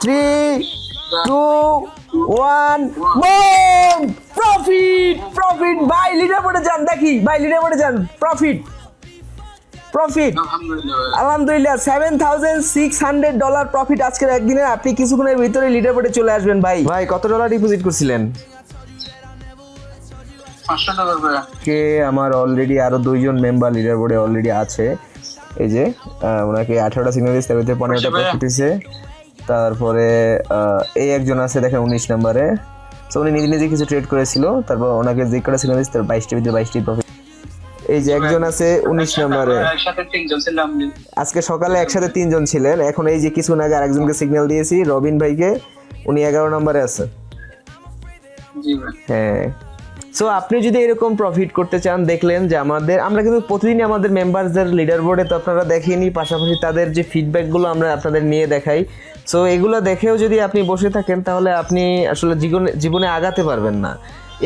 3 2 1 broom profit profit ভাই leader বোর্ডে যান দেখি ভাই লিডার বোর্ডে যান প্রফিট প্রফিট আলহামদুলিল্লাহ $7,600 প্রফিট আজকের একদিনে আপনি কিছুক্ষণের ভিতরে লিডার বোর্ডে চলে আসবেন ভাই ভাই কত ডলার ডিপোজিট করছিলেন $500 কে আমার অলরেডি আরো দুইজন মেম্বার লিডার বোর্ডে অলরেডি আছে এই যে ওনাকে 18টা সিগন্যাল দিয়েছে তার ভিতরে 15টা প্রফিট হয়েছে তারপরে এই একজন আছে দেখেন 19 নম্বরে সো উনি নিজে নিজে কিছু ট্রেড করেছিল তারপর ওনাকে যে কটা সিগন্যাল দিয়েছে তার 22টা ভিতরে 22টি প্রফিট এই যে একজন আছে 19 নম্বরে একসাথে তিনজন ছিলাম আজকে সকালে একসাথে তিনজন ছিলেন এখন এই যে কিছুক্ষণ আগে আরেকজনকে সিগন্যাল দিয়েছি রবিন ভাইকে উনি 11 নম্বরে আছে জি ভাই হ্যাঁ সো আপনি যদি এরকম প্রফিট করতে চান দেখলেন যে আমরা কিন্তু প্রতিদিনই আমাদের মেম্বারদের লিডার বোর্ডে তো আপনারা দেখেনি পাশাপাশি তাদের যে ফিডব্যাকগুলো আমরা আপনাদের নিয়ে দেখাই সো এগুলো দেখেও যদি আপনি বসে থাকেন তাহলে আপনি আসলে জীবনে আগাতে পারবেন না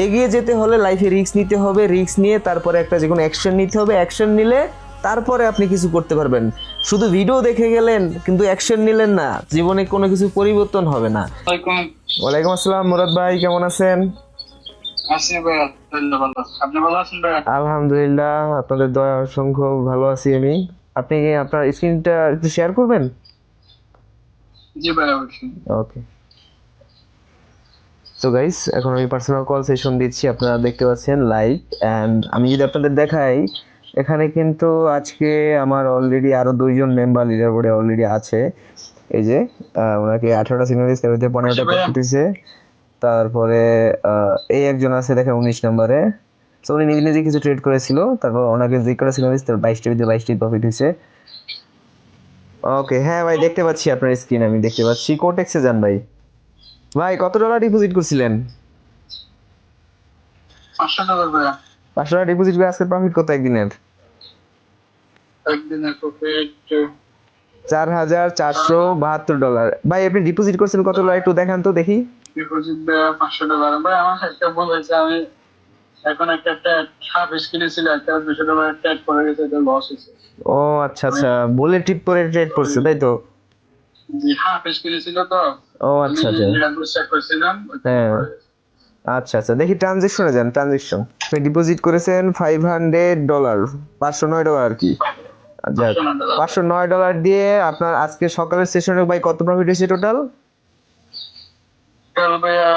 এগিয়ে যেতে হলে লাইফে রিস্ক নিতে হবে রিস্ক নিয়ে তারপরে একটা যে কোনো অ্যাকশন নিতে হবে অ্যাকশন নিলে তারপরে আপনি কিছু করতে পারবেন শুধু ভিডিও দেখে গেলেন কিন্তু অ্যাকশন নিলেন না জীবনে কোনো কিছু পরিবর্তন হবে না ওয়ালাইকুম আসসালাম মুরাদ ভাই কেমন আছেন আপনি ভালো আছেন ভাই আলহামদুলিল্লাহ আপনাদের দয়া অসংখ্য ভালো আছি আমি আপনি কি আপনার স্ক্রিনটা একটু শেয়ার করবেন জি ভাই অবশ্যই ওকে সো গাইস এখন আমি পার্সোনাল কল সেশন দিচ্ছি আপনারা দেখতে পাচ্ছেন লাইভ এন্ড আমি যদি আপনাদের দেখাই এখানে কিন্তু আজকে আমার অলরেডি আরো দুইজন মেম্বার লিডার বোর্ডে অলরেডি আছে এই যে ওনাকে 18টা সিগন্যাল দিয়েছে তার ভিতরে 15টা প্রফিট হয়েছে তারপরে এই একজন আছে দেখেন 19 নম্বরে সো উনি নিজে নিজে কিছু ট্রেড করেছিল তারপর ওনাকে যে কটা সিগন্যাল দিয়েছে তার 22টা ভিতরে 22টি প্রফিট হয়েছে ওকে হ্যাঁ ভাই দেখতে পাচ্ছি আপনার স্ক্রিন আমি দেখতে পাচ্ছি কোটেক্সে যান ভাই ভাই কত ডলার ডিপোজিট করছিলেন $500 ভাই 500 টাকা ডিপোজিট করে আজকে প্রফিট কত একদিনের একদিনের প্রফিট $4,472 ভাই আপনি ডিপোজিট করছেন কত ডলার একটু দেখান তো দেখি ডিপোজিট $500 ভাই আমার একটা ভুল হয়েছে আমি এখন একটা হাফ স্ক্রিনে ছিল একটা $200 ট্যাগ করে গেছে এটা লস হয়েছে ও আচ্ছা আচ্ছা বলে টিপ করে ট্রেড করছে তাই তো জি হাফ স্ক্রিনে ছিল তো ও আচ্ছা আচ্ছা চেক করছিলাম হ্যাঁ আচ্ছা আচ্ছা দেখি ট্রানজেকশনে যান ট্রানজেকশন আপনি ডিপোজিট করেছেন $500 $509 আর কি আচ্ছা $509 দিয়ে আপনার আজকে সকালের সেশনে ভাই কত প্রফিট হয়েছে টোটাল ভাইয়া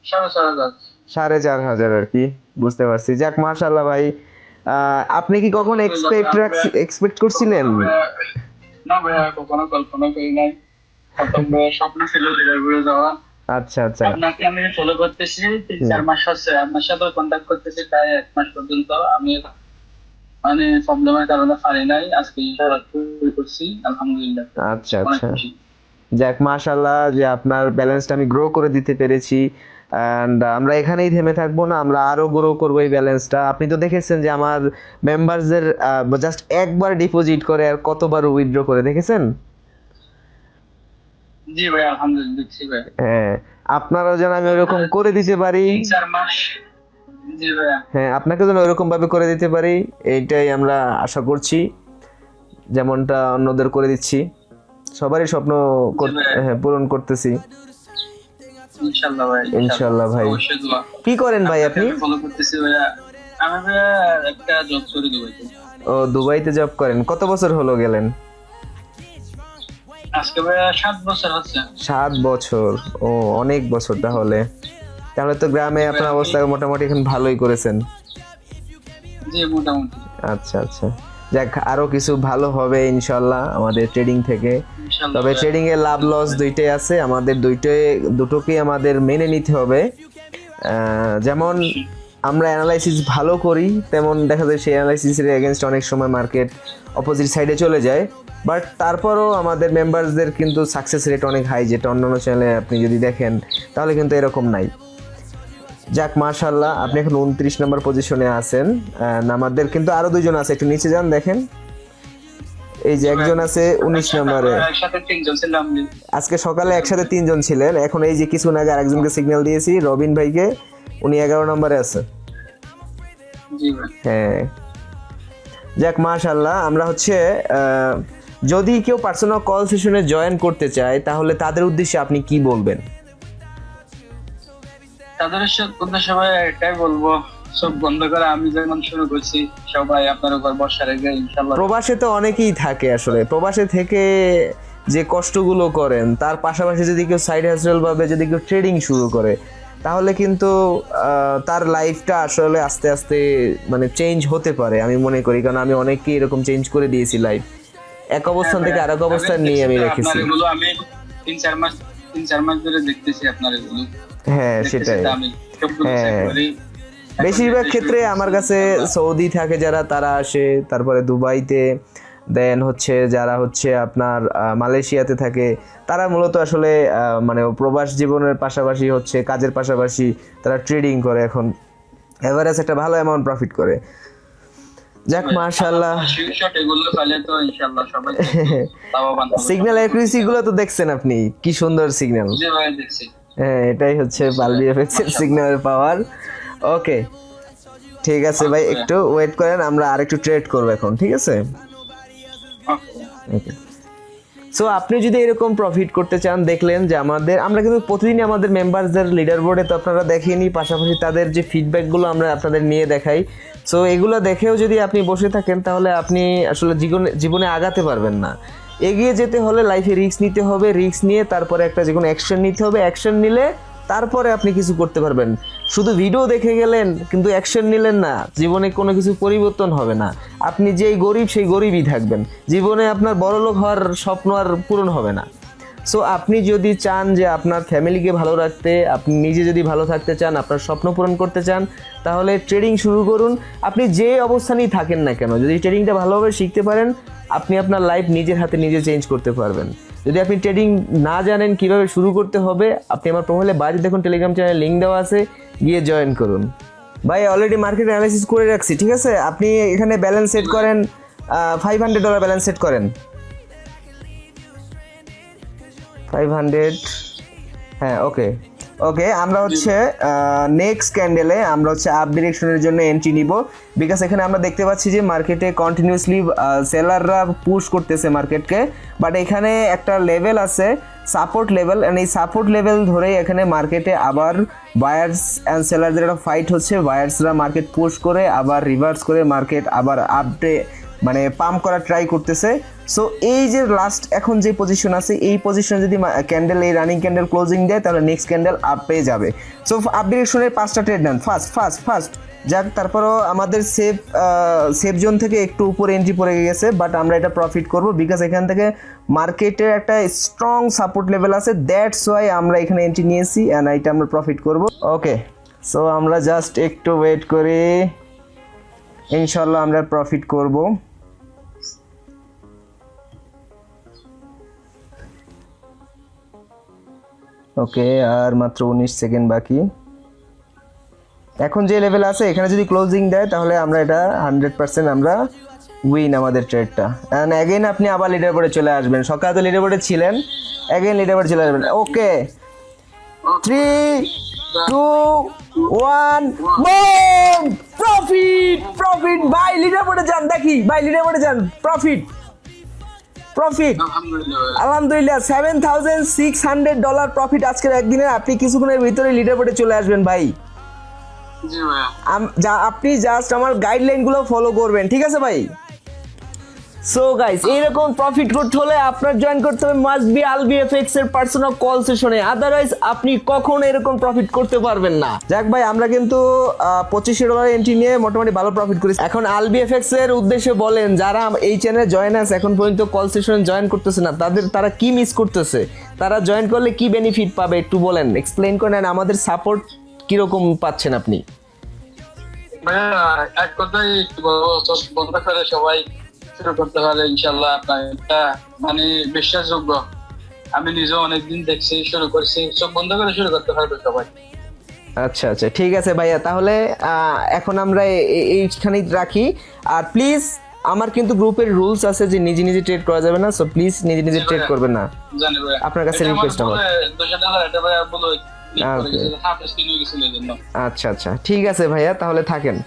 4,500 4,500 আর কি বুঝতে পারছি যাক মাশাআল্লাহ ভাই আপনি কি কখন এক্সপেক্ট করছিলেন না ভাইয়া কখনো কল্পনা করি নাই প্রথম স্বপ্ন ছিল লিডারবোর্ডে যাওয়া আচ্ছা আচ্ছা আপনাকে আমি ফলো করতেছি 3-4 মাস হচ্ছে আপনার সাথে কন্ট্যাক্ট করতেছি প্রায় 1 মাস পর্যন্ত আমি মানে প্রবলেমের কারণে পারি নাই আজকে শুরু করছি আলহামদুলিল্লাহ আচ্ছা আচ্ছা যাক মাশাআল্লাহ যে আপনার ব্যালেন্সটা আমি গ্রো করে দিতে পেরেছি এন্ড আমরা এখানেই থেমে থাকবো না আমরা আরো গ্রো করবো এই ব্যালেন্সটা আপনি তো দেখেছেন যে আমার মেম্বারদের জাস্ট একবার ডিপোজিট করে আর কতবার উইথড্র করে দেখেছেন জি ভাই আলহামদুলিল্লাহ দেখছি ভাই হ্যাঁ আপনারাও যেন আমি ওরকম করে দিতে পারি 4 মাস জি ভাই হ্যাঁ আপনাকে যেন ওরকম ভাবে করে দিতে পারি এইটাই আমরা আশা করছি যেমনটা অন্যদের করে দিচ্ছি সবারই স্বপ্ন হ্যাঁ পূরণ করতেছি ইনশাআল্লাহ ভাই কি করেন ভাই আপনি ফলো করতেছি ভাইয়া আমি একটা জব করি দুবাইতে ও দুবাইতে জব করেন কত বছর হলো গেলেন আজকে ভাইয়া 7 বছর হচ্ছে 7 বছর ও অনেক বছর তাহলে তো গ্রামে আপনার অবস্থা মোটামুটি এখন ভালোই করেছেন জি মোটামুটি আচ্ছা আচ্ছা যাক আরো কিছু ভালো হবে ইনশাআল্লাহ আমাদের ট্রেডিং থেকে তবে ট্রেডিং এ লাভ লস দুইটাই আছে আমাদের দুটোকেই আমাদের মেনে নিতে হবে যেমন আমরা অ্যানালাইসিস ভালো করি তেমন দেখা যায় সেই অ্যানালাইসিসের এগেইনস্ট অনেক সময় মার্কেট অপোজিট সাইডে চলে যায় বাট তারপরও আমাদের মেম্বারসদের কিন্তু সাকসেস রেট অনেক হাই যেটা অন্যান্য চ্যানেলে আপনি যদি দেখেন তাহলে কিন্তু এরকম নাই যাক মাশাআল্লাহ আপনি এখন 29 নম্বর পজিশনে আছেন আমাদের কিন্তু আরো দুইজন আছে একটু নিচে যান দেখেন এই যে একজন আছে 19 নম্বরে একসাথে তিনজন ছিলাম আজকে সকালে একসাথে তিনজন ছিলেন এখন এই যে কিছুক্ষণ আগে আরেকজনকে সিগন্যাল দিয়েছি রবিন ভাইকে উনি 11 নম্বরে আছে জি ভাই হ্যাঁ যাক মাশাআল্লাহ আমরা হচ্ছে যদি কেউ পার্সোনাল কল সেশনে জয়েন করতে চায় তাহলে তাদের উদ্দেশ্যে আপনি কি বলবেন? তাদের উদ্দেশ্যে ভাই এটাই বলবো, সব বন্ধ করে আমি যেমন শুরু করছি সবাই আপনার উপর ভরসা রেখে ইনশাল্লাহ। প্রবাসে তো অনেকেই থাকে, আসলে প্রবাসে থেকে যে কষ্টগুলো করেন তার পাশাপাশি যদি কেউ সাইড হাসেল ভাবে যদি কেউ ট্রেডিং শুরু করে তাহলে কিন্তু তার লাইফটা আসলে আস্তে আস্তে মানে চেঞ্জ হতে পারে আমি মনে করি, কারণ আমি অনেককে এরকম চেঞ্জ করে দিয়েছি লাইফ, এক অবস্থান থেকে আরেক অবস্থান নিয়ে আমি রেখেছি। এগুলো আমি 3-4 মাস ধরে দেখতেছি আপনার এগুলো। হ্যাঁ সেটাই, আমি সবগুলো চেক হ্যাঁ করি। বেশিরভাগ ক্ষেত্রে আমার কাছে সৌদি থাকে যারা তারা আসে, তারপরে দুবাইতে, দেন হচ্ছে যারা হচ্ছে আপনার মালয়েশিয়াতে থাকে তারা মূলত আসলে মানে প্রবাস জীবনের পাশাপাশি হচ্ছে কাজের পাশাপাশি তারা ট্রেডিং করে, এখন এভারেজ একটা ভালো অ্যামাউন্ট প্রফিট করে। যাক মাশাআল্লাহ, স্ক্রিনশট এগুলো পেলে তো ইনশাআল্লাহ সবাই লাভবান হবে। সিগন্যাল অ্যাকুরেসি গুলো তো দেখছেন আপনি, কি সুন্দর সিগন্যাল। জি ভাই দেখছি। হ্যাঁ এটাই হচ্ছে পালবি এফএক্স এর সিগন্যালের পাওয়ার। ওকে ঠিক আছে ভাই, একটু ওয়েট করেন, আমরা আরেকটু ট্রেড করব এখন, ঠিক আছে? ওকে, সো আপনি যদি এরকম প্রফিট করতে চান, দেখলেন যে আমরা কিন্তু প্রতিদিনই আমাদের মেম্বারদের লিডার বোর্ডে তো আপনারা দেখেই নিই, পাশাপাশি তাদের যে ফিডব্যাকগুলো আমরা আপনাদের নিয়ে দেখাই। সো এগুলো দেখেও যদি আপনি বসে থাকেন তাহলে আপনি আসলে জীবনে আগাতে পারবেন না। এগিয়ে যেতে হলে লাইফে রিস্ক নিতে হবে, রিস্ক নিয়ে তারপরে একটা যে কোনো অ্যাকশন নিতে হবে, অ্যাকশন নিলে তারপরে আপনি কিছু করতে পারবেন। শুধু ভিডিও দেখে গেলেন কিন্তু অ্যাকশন নিলেন না, জীবনে কোনো কিছু পরিবর্তন হবে না। আপনি যেই গরিব সেই গরিবই থাকবেন, জীবনে আপনার বড়লোক হওয়ার স্বপ্ন আর পূরণ হবে না। সো আপনি যদি চান যে আপনার ফ্যামিলিকে ভালো রাখতে, আপনি নিজে যদি ভালো থাকতে চান, আপনার স্বপ্ন পূরণ করতে চান, তাহলে ট্রেডিং শুরু করুন। আপনি যে অবস্থানেই থাকেন না কেন, যদি ট্রেডিংটা ভালোভাবে শিখতে পারেন, আপনি আপনার লাইফ নিজের হাতে নিজে চেঞ্জ করতে পারবেন। যদি আপনি ট্রেডিং না জানেন কিভাবে শুরু করতে হবে, আপনি আমার প্রোফাইলে বাড়ি দেখুন, টেলিগ্রাম চ্যানেলে লিঙ্ক দেওয়া আছে, গিয়ে জয়েন করুন। ভাই অলরেডি মার্কেট অ্যানালাইসিস করে রাখছি, ঠিক আছে? আপনি এখানে ব্যালেন্স সেট করেন, $500 ব্যালেন্স সেট করেন, 500। হ্যাঁ ওকে ওকে, আমরা হচ্ছে নেক্সট ক্যান্ডেলে আমরা হচ্ছে আপ ডিরেকশনের জন্য এন্ট্রি নিব, বিকজ এখানে আমরা দেখতে পাচ্ছি যে মার্কেটে কন্টিনিউয়াসলি সেলাররা পুশ করতেছে মার্কেটকে, বাট এখানে একটা লেভেল আছে সাপোর্ট লেভেল, এন্ড এই সাপোর্ট লেভেল ধরেই এখানে মার্কেটে আবার বায়ার্স অ্যান্ড সেলারদের একটা ফাইট হচ্ছে। বায়ার্সরা মার্কেট পুশ করে আবার রিভার্স করে মার্কেট আবার আপডে মানে পাম্প করা ট্রাই করতেছে। সো এই যে লাস্ট এখন যে পজিশন আছে, এই পজিশনে যদি ক্যান্ডেল, এই রানিং ক্যান্ডেল ক্লোজিং দেয় তাহলে নেক্সট ক্যান্ডেল আপ পেয়ে যাবে। সো আপ ডিরেকশনের 5টা ট্রেড নেন ফার্স্ট। যাক, তারপরও আমাদের সেফ জোন থেকে একটু উপরে এন্ট্রি পড়ে গেছে, বাট আমরা এটা প্রফিট করব বিকজ এখান থেকে মার্কেটের একটা স্ট্রং সাপোর্ট লেভেল আছে, দ্যাটস ওয়াই আমরা এখানে এন্ট্রি নিয়েছি অ্যান্ড এটা আমরা প্রফিট করব। ওকে, সো আমরা জাস্ট একটু ওয়েট করি, ইনশাল্লাহ আমরা প্রফিট করব। ওকে, আর মাত্র 19 সেকেন্ড বাকি। এখন যে লেভেল আছে এখানে যদি ক্লোজিং দেয় তাহলে আমরা এটা 100% আমরা উইন আমাদের ট্রেডটা। অ্যান্ড অ্যাগেন আপনি আবার লিডার বোর্ডে চলে আসবেন, সকালে তো লিডার বোর্ডে ছিলেন, অ্যাগেন লিডার বোর্ডে চলে আসবেন। ওকে 3, 2, 1 বুম, প্রফিট ভাই, লিডার বোর্ডে যান, দেখি ভাই লিডার বোর্ডে যান, প্রফিট আলহামদুলিল্লাহ $7,600 প্রফিট আজকের একদিনে। আপনি কিছুক্ষণের ভিতরে লিডার বোর্ডে চলে আসবেন ভাই। আপনি জাস্ট আমার গাইডলাইনগুলো ফলো করবেন, ঠিক আছে ভাই? সো গাইস, এইরকম প্রফিট করতে হলে আপনার জয়েন করতে হবে মাস্ট বি আলবি এফএক্স এর পার্সোনাল কল সেশনে, আদারওয়াইজ আপনি কখনো এরকম প্রফিট করতে পারবেন না। যাক ভাই, আমরা কিন্তু $2500 এন্ট্রি নিয়ে মোটামুটি ভালো প্রফিট করেছি। এখন আলবি এফএক্স এর উদ্দেশ্যে বলেন, যারা এই চ্যানেলে জয়েন আছে এখন পর্যন্ত কল সেশনে জয়েন করতেছে না, তারা কি মিস করতেছে, তারা জয়েন করলে কি বেনিফিট পাবে একটু বলেন, এক্সপ্লেইন করেন, আমাদের সাপোর্ট কিরকম পাচ্ছেন আপনি? এক কথাই বন্ধ করে সবাই শুরু করতে পারে ইনশাল্লাহ। আপনার এটা মানে বিশ্বাসযোগ্য, আমি নিজেও অনেকদিন দেখছি, শুরু করছি, সব বন্ধ করে শুরু করতে পারবে সবাই। আচ্ছা ঠিক আছে ভাইয়া, তাহলে এখন আমরা এইখানেই রাখি। আর প্লিজ, আমার কিন্তু গ্রুপের রুলস আছে যে নিজে নিজে ট্রেড করা যাবে না, সো প্লিজ নিজে ট্রেড করবেন না, আপনার কাছে রিকোয়েস্ট আমার। আচ্ছা ঠিক আছে ভাইয়া, তাহলে থাকেন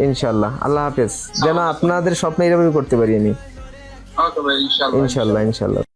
ইনশাল্লাহ। আল্লাহ হাফেজ, যেন আপনাদের স্বপ্ন এরকমই করতে পারি আমি। ওকে ভাই, ইনশাআল্লাহ। ইনশাল্লাহ ইনশাল্লাহ।